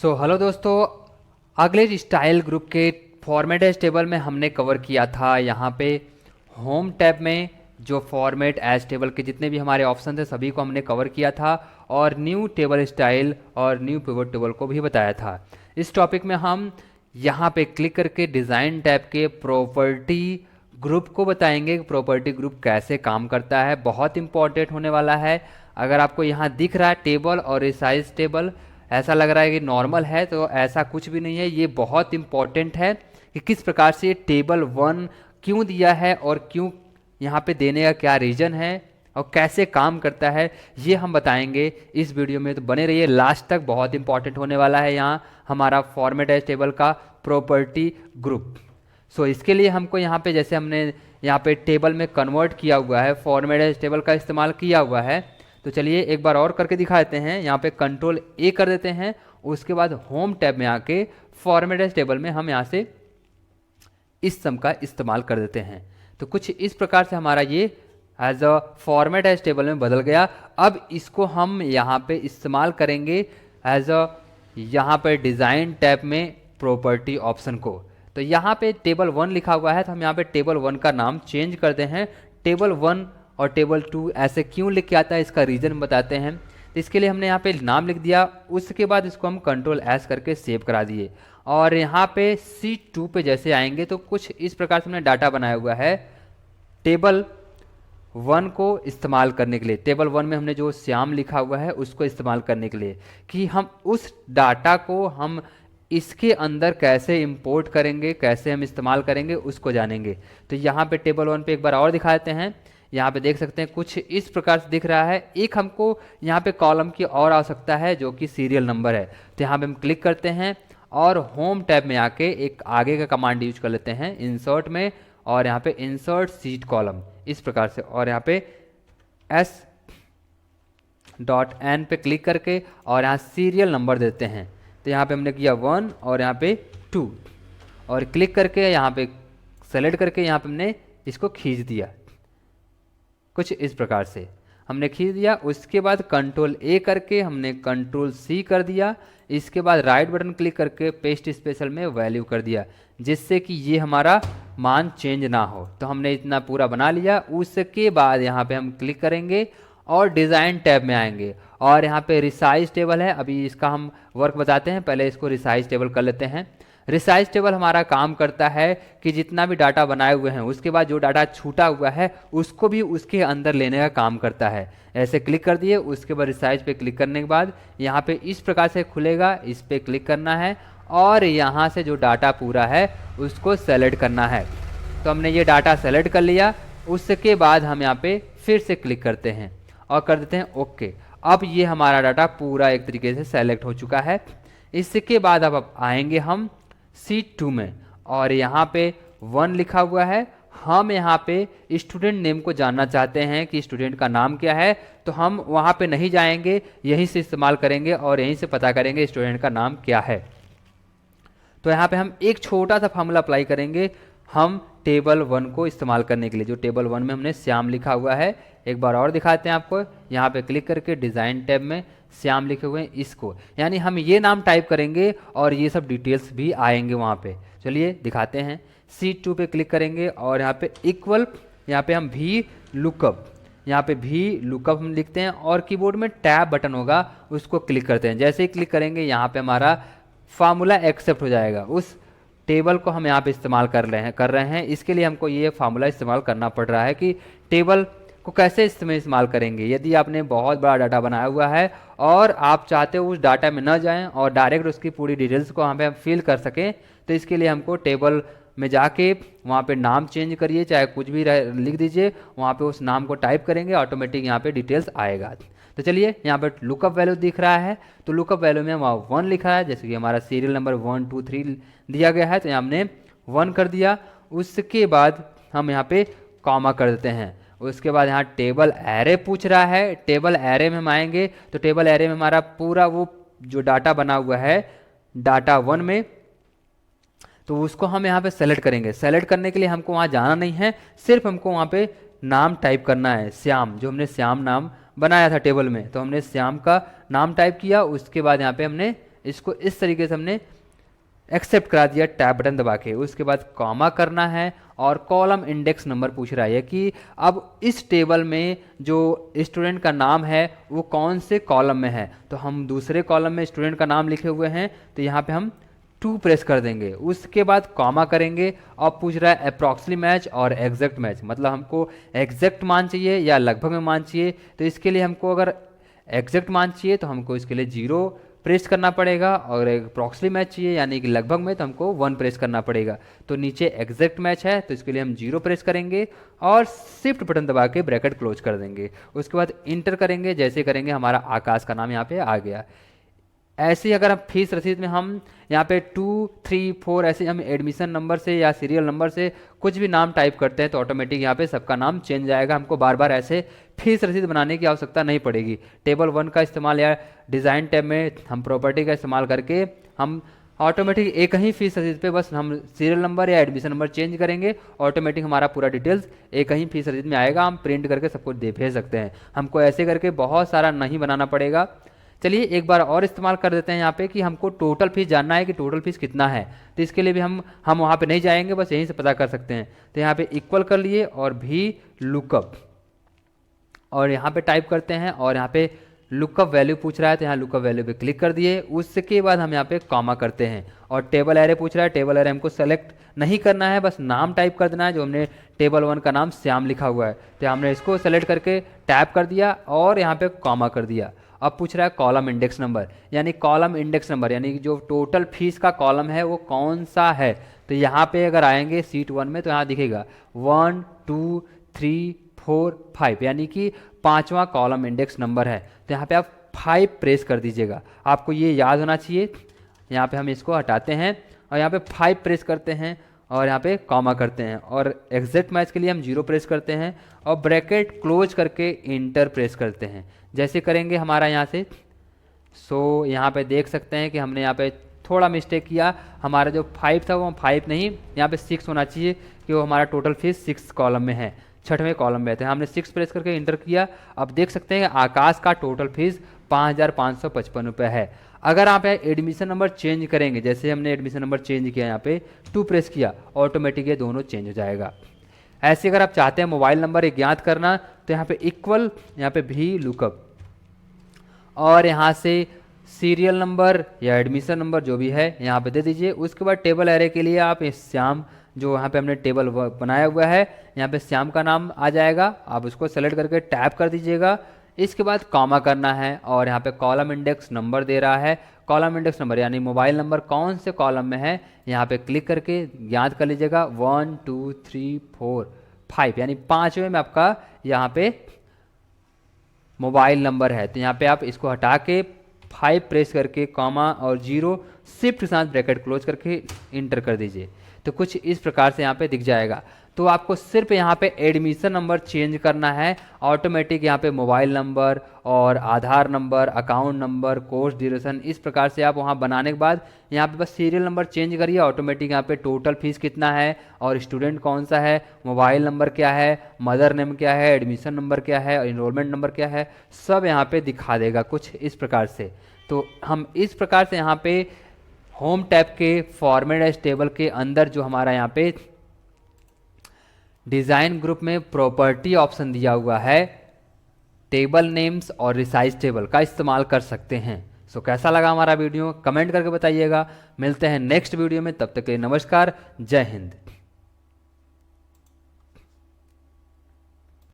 Hello दोस्तों, अगले style group के फॉर्मेट एज टेबल में हमने कवर किया था यहाँ पे होम टैब में जो फॉर्मेट एज टेबल के जितने भी हमारे ऑप्शन थे सभी को हमने कवर किया था और न्यू टेबल स्टाइल और न्यू पिवट टेबल को भी बताया था। इस टॉपिक में हम यहाँ पे क्लिक करके डिज़ाइन टैब के प्रॉपर्टी ग्रुप को बताएंगे कि प्रॉपर्टी ग्रुप कैसे काम करता है। बहुत इंपॉर्टेंट होने वाला है। अगर आपको यहाँ दिख रहा है टेबल और रिसाइज टेबल, ऐसा लग रहा है कि नॉर्मल है, तो ऐसा कुछ भी नहीं है। ये बहुत इंपॉर्टेंट है कि किस प्रकार से टेबल 1 क्यों दिया है और क्यों यहाँ पे देने का क्या रीज़न है और कैसे काम करता है, ये हम बताएंगे इस वीडियो में। तो बने रहिए लास्ट तक, बहुत इंपॉर्टेंट होने वाला है यहाँ हमारा फॉर्मेट एज टेबल का प्रॉपर्टी ग्रुप। इसके लिए हमको यहाँ पे जैसे हमने यहाँ पे टेबल में कन्वर्ट किया हुआ है, फॉर्मेट एज टेबल का इस्तेमाल किया हुआ है, तो चलिए एक बार और करके दिखा देते हैं। यहाँ पे कंट्रोल ए कर देते हैं, उसके बाद होम टैब में आके फॉर्मेट एज टेबल में हम यहाँ से इस सम का इस्तेमाल कर देते हैं। तो कुछ इस प्रकार से हमारा ये as a format as table में बदल गया। अब इसको हम यहाँ पे इस्तेमाल करेंगे एज अ यहाँ पे डिज़ाइन टैब में प्रॉपर्टी ऑप्शन को। तो यहाँ पे टेबल 1 लिखा हुआ है, तो हम यहाँ पे टेबल 1 का नाम चेंज करते हैं। टेबल 1 और टेबल 2 ऐसे क्यों लिख के आता है, इसका रीज़न बताते हैं। तो इसके लिए हमने यहाँ पे नाम लिख दिया, उसके बाद इसको हम कंट्रोल एस करके सेव करा दिए। और यहाँ पे C2 पे जैसे आएंगे तो कुछ इस प्रकार से हमने डाटा बनाया हुआ है टेबल 1 को इस्तेमाल करने के लिए। टेबल 1 में हमने जो श्याम लिखा हुआ है उसको इस्तेमाल करने के लिए कि हम उस डाटा को हम इसके अंदर कैसे इंपोर्ट करेंगे, कैसे हम इस्तेमाल करेंगे, उसको जानेंगे। तो यहाँ पे टेबल 1 पे एक बार और दिखा देते हैं। यहाँ पे देख सकते हैं कुछ इस प्रकार से दिख रहा है। एक हमको यहाँ पे कॉलम की और आवश्यकता है जो कि सीरियल नंबर है। तो यहाँ पे हम क्लिक करते हैं और होम टैब में आके एक आगे का कमांड यूज कर लेते हैं इंसर्ट में, और यहाँ पे इंसर्ट सीट कॉलम इस प्रकार से, और यहाँ पे S.N पे क्लिक करके और यहाँ सीरियल नंबर देते हैं। तो यहाँ पे हमने किया 1 और यहाँ पे 2 और क्लिक करके यहाँ पे सेलेक्ट करके यहाँ पे हमने इसको खींच दिया। कुछ इस प्रकार से हमने खींच दिया। उसके बाद कंट्रोल ए करके हमने कंट्रोल सी कर दिया। इसके बाद राइट बटन क्लिक करके पेस्ट स्पेशल में वैल्यू कर दिया, जिससे कि ये हमारा मान चेंज ना हो। तो हमने इतना पूरा बना लिया। उसके बाद यहाँ पे हम क्लिक करेंगे और डिज़ाइन टैब में आएंगे और यहाँ पे रिसाइज टेबल है। अभी इसका हम वर्क बताते हैं, पहले इसको रिसाइज टेबल कर लेते हैं। रिसाइज टेबल हमारा काम करता है कि जितना भी डाटा बनाए हुए हैं उसके बाद जो डाटा छूटा हुआ है उसको भी उसके अंदर लेने का काम करता है। ऐसे क्लिक कर दिए, उसके बाद रिसाइज पे क्लिक करने के बाद यहाँ पे इस प्रकार से खुलेगा। इस पे क्लिक करना है और यहाँ से जो डाटा पूरा है उसको सेलेक्ट करना है। तो हमने ये डाटा सेलेक्ट कर लिया। उसके बाद हम यहाँ पे फिर से क्लिक करते हैं और कर देते हैं ओके। अब ये हमारा डाटा पूरा एक तरीके से सेलेक्ट हो चुका है। इसके बाद अब आएंगे हम C2 में और यहाँ पे 1 लिखा हुआ है। हम यहाँ पे स्टूडेंट नेम को जानना चाहते हैं कि स्टूडेंट का नाम क्या है, तो हम वहाँ पे नहीं जाएंगे, यहीं से इस्तेमाल करेंगे और यहीं से पता करेंगे स्टूडेंट का नाम क्या है। तो यहाँ पे हम एक छोटा सा फॉर्मूला अप्लाई करेंगे हम टेबल 1 को इस्तेमाल करने के लिए। जो टेबल 1 में हमने श्याम लिखा हुआ है, एक बार और दिखाते हैं आपको। यहाँ पे क्लिक करके डिज़ाइन टैब में श्याम लिखे हुए हैं, इसको यानी हम ये नाम टाइप करेंगे और ये सब डिटेल्स भी आएंगे वहाँ पे। चलिए दिखाते हैं। C2 पे क्लिक करेंगे और यहाँ पे इक्वल, यहाँ पे हम भी लुकअप, यहाँ पे भी लुकअप हम लिखते हैं और कीबोर्ड में टैब बटन होगा उसको क्लिक करते हैं। जैसे ही क्लिक करेंगे यहाँ पे हमारा फार्मूला एक्सेप्ट हो जाएगा। उस टेबल को हम यहाँ पे इस्तेमाल कर रहे हैं। इसके लिए हमको ये फार्मूला इस्तेमाल करना पड़ रहा है कि टेबल को कैसे इस्तेमाल करेंगे। यदि आपने बहुत बड़ा डाटा बनाया हुआ है और आप चाहते हो उस डाटा में न जाएं और डायरेक्ट उसकी पूरी डिटेल्स को वहाँ पे हम फिल कर सकें, तो इसके लिए हमको टेबल में जाके वहाँ पे नाम चेंज करिए, चाहे कुछ भी लिख दीजिए, वहाँ पे उस नाम को टाइप करेंगे, ऑटोमेटिक यहाँ पे डिटेल्स आएगा। तो चलिए यहाँ पे लुकअप वैल्यू दिख रहा है, तो लुकअप वैल्यू में वहाँ 1 लिखा है, जैसे कि हमारा सीरियल नंबर 1 2 3 दिया गया है, तो यहाँ हमने 1 कर दिया। उसके बाद हम यहाँ पे कॉमा कर देते हैं। उसके बाद यहाँ टेबल एरे पूछ रहा है। टेबल एरे में हम आएंगे तो टेबल एरे में हमारा पूरा वो जो डाटा बना हुआ है डाटा 1 में, तो उसको हम यहाँ पे सेलेक्ट करेंगे। सेलेक्ट करने के लिए हमको वहाँ जाना नहीं है, सिर्फ हमको वहाँ पे नाम टाइप करना है, श्याम, जो हमने श्याम नाम बनाया था टेबल में। तो हमने श्याम का नाम टाइप किया, उसके बाद यहाँ पे हमने इसको इस तरीके से हमने एक्सेप्ट करा दिया टैब बटन दबा के। उसके बाद कॉमा करना है और कॉलम इंडेक्स नंबर पूछ रहा है कि अब इस टेबल में जो स्टूडेंट का नाम है वो कौन से कॉलम में है। तो हम दूसरे कॉलम में स्टूडेंट का नाम लिखे हुए हैं तो यहाँ पे हम 2 प्रेस कर देंगे। उसके बाद कॉमा करेंगे और पूछ रहा है अप्रॉक्सिमेटली मैच और एग्जैक्ट मैच, मतलब हमको एग्जैक्ट मान चाहिए या लगभग में मान चाहिए। तो इसके लिए हमको अगर एग्जैक्ट मान चाहिए तो हमको इसके लिए 0 प्रेस करना पड़ेगा, और अप्रॉक्सिमेटली मैच चाहिए यानी कि लगभग में तो हमको 1 प्रेस करना पड़ेगा। तो नीचे एग्जैक्ट मैच है तो इसके लिए हम 0 प्रेस करेंगे और शिफ्ट बटन दबा के ब्रैकेट क्लोज कर देंगे। उसके बाद इंटर करेंगे, जैसे करेंगे हमारा आकाश का नाम यहाँ पे आ गया। ऐसे ही अगर हम फीस रसीद में हम यहाँ पे 2, 3, 4 ऐसे हम एडमिशन नंबर से या सीरियल नंबर से कुछ भी नाम टाइप करते हैं तो ऑटोमेटिक यहाँ पे सबका नाम चेंज आएगा। हमको बार बार ऐसे फीस रसीद बनाने की आवश्यकता नहीं पड़ेगी। टेबल 1 का इस्तेमाल या डिज़ाइन टैब में हम प्रॉपर्टी का इस्तेमाल करके हम ऑटोमेटिक एक ही फीस रसीद पे बस हम सीरियल नंबर या एडमिशन नंबर चेंज करेंगे, ऑटोमेटिक हमारा पूरा डिटेल्स एक ही फीस रसीद में आएगा। हम प्रिंट करके सबको दे भेज सकते हैं। हमको ऐसे करके बहुत सारा नहीं बनाना पड़ेगा। चलिए एक बार और इस्तेमाल कर देते हैं यहाँ पे कि हमको टोटल फीस जानना है कि टोटल फीस कितना है। तो इसके लिए भी हम वहाँ पे नहीं जाएंगे, बस यहीं से पता कर सकते हैं। तो यहाँ पे इक्वल कर लिए और भी लुकअप, और यहाँ पे टाइप करते हैं और यहाँ पे लुकअप वैल्यू पूछ रहा है तो यहाँ लुकअप वैल्यू पे क्लिक कर दिए। उसके बाद हम यहाँ पे कॉमा करते हैं और टेबल एरे पूछ रहा है। टेबल एरे हमको सेलेक्ट नहीं करना है, बस नाम टाइप कर देना है। जो हमने टेबल 1 का नाम श्याम लिखा हुआ है तो हमने इसको सेलेक्ट करके टैप कर दिया और यहाँ पे कॉमा कर दिया। अब पूछ रहा है कॉलम इंडेक्स नंबर, यानी कॉलम इंडेक्स नंबर यानी जो टोटल फीस का कॉलम है वो कौन सा है। तो यहाँ पे अगर आएंगे सीट 1 में तो यहाँ दिखेगा 1, 2, 3, 4, 5 यानी कि 5वां कॉलम इंडेक्स नंबर है। तो यहाँ पे आप 5 प्रेस कर दीजिएगा, आपको ये याद होना चाहिए। यहाँ पे हम इसको हटाते हैं और यहाँ पे 5 प्रेस करते हैं और यहाँ पे कॉमा करते हैं, और एग्जैक्ट मैच के लिए हम 0 प्रेस करते हैं और ब्रैकेट क्लोज करके इंटर प्रेस करते हैं। जैसे करेंगे हमारा यहाँ से सो यहाँ पे देख सकते हैं कि हमने यहाँ पे थोड़ा मिस्टेक किया। हमारा जो 5 था वो 5 नहीं, यहाँ पे 6 होना चाहिए कि वो हमारा टोटल फीस 6 कॉलम में है, 6वें कॉलम में है। तो हमने 6 प्रेस करके इंटर किया। अब देख सकते हैं कि आकाश का टोटल फीस 5,555 रुपये है। अगर आप एडमिशन नंबर चेंज करेंगे, जैसे हमने एडमिशन नंबर चेंज किया, यहाँ पे 2 प्रेस किया, ऑटोमेटिक ये दोनों चेंज हो जाएगा। ऐसे अगर आप चाहते हैं मोबाइल नंबर ज्ञात करना तो यहाँ पे इक्वल, यहाँ पे भी लुकअप, और यहाँ से सीरियल नंबर या एडमिशन नंबर जो भी है यहाँ पे दे दीजिए। उसके बाद टेबल एरे के लिए आप श्याम, जो यहाँ पे हमने टेबल बनाया हुआ है, यहाँ पे श्याम का नाम आ जाएगा, आप उसको सेलेक्ट करके टैप कर दीजिएगा। इसके बाद कॉमा करना है और यहाँ पे कॉलम इंडेक्स नंबर दे रहा है। कॉलम इंडेक्स नंबर यानी मोबाइल नंबर कौन से कॉलम में है, यहाँ पे क्लिक करके याद कर लीजिएगा 1, 2, 3, 4, 5 यानी 5वें में आपका यहाँ पे मोबाइल नंबर है। तो यहाँ पे आप इसको हटा के 5 प्रेस करके कॉमा और 0 शिफ्ट के साथ ब्रैकेट क्लोज करके इंटर कर दीजिए। तो कुछ इस प्रकार से यहाँ पे दिख जाएगा। तो आपको सिर्फ यहाँ पे एडमिशन नंबर चेंज करना है, ऑटोमेटिक यहाँ पे मोबाइल नंबर और Aadhaar number, account number, course duration, इस प्रकार से आप वहाँ बनाने के बाद यहाँ पे बस सीरियल नंबर चेंज करिए, ऑटोमेटिक यहाँ पे टोटल फीस कितना है और स्टूडेंट कौन सा है, मोबाइल नंबर क्या है, मदर नेम क्या है, एडमिशन नंबर क्या है और इनरोलमेंट नंबर क्या है, सब यहाँ पे दिखा देगा कुछ इस प्रकार से। तो हम इस प्रकार से यहाँ पे होम टैब के फॉर्मेट एज टेबल के अंदर जो हमारा यहाँ पे डिज़ाइन ग्रुप में प्रॉपर्टी ऑप्शन दिया हुआ है, टेबल नेम्स और रिसाइज टेबल का इस्तेमाल कर सकते हैं। सो कैसा लगा हमारा वीडियो कमेंट करके बताइएगा। मिलते हैं नेक्स्ट वीडियो में, तब तक के लिए नमस्कार, जय हिंद।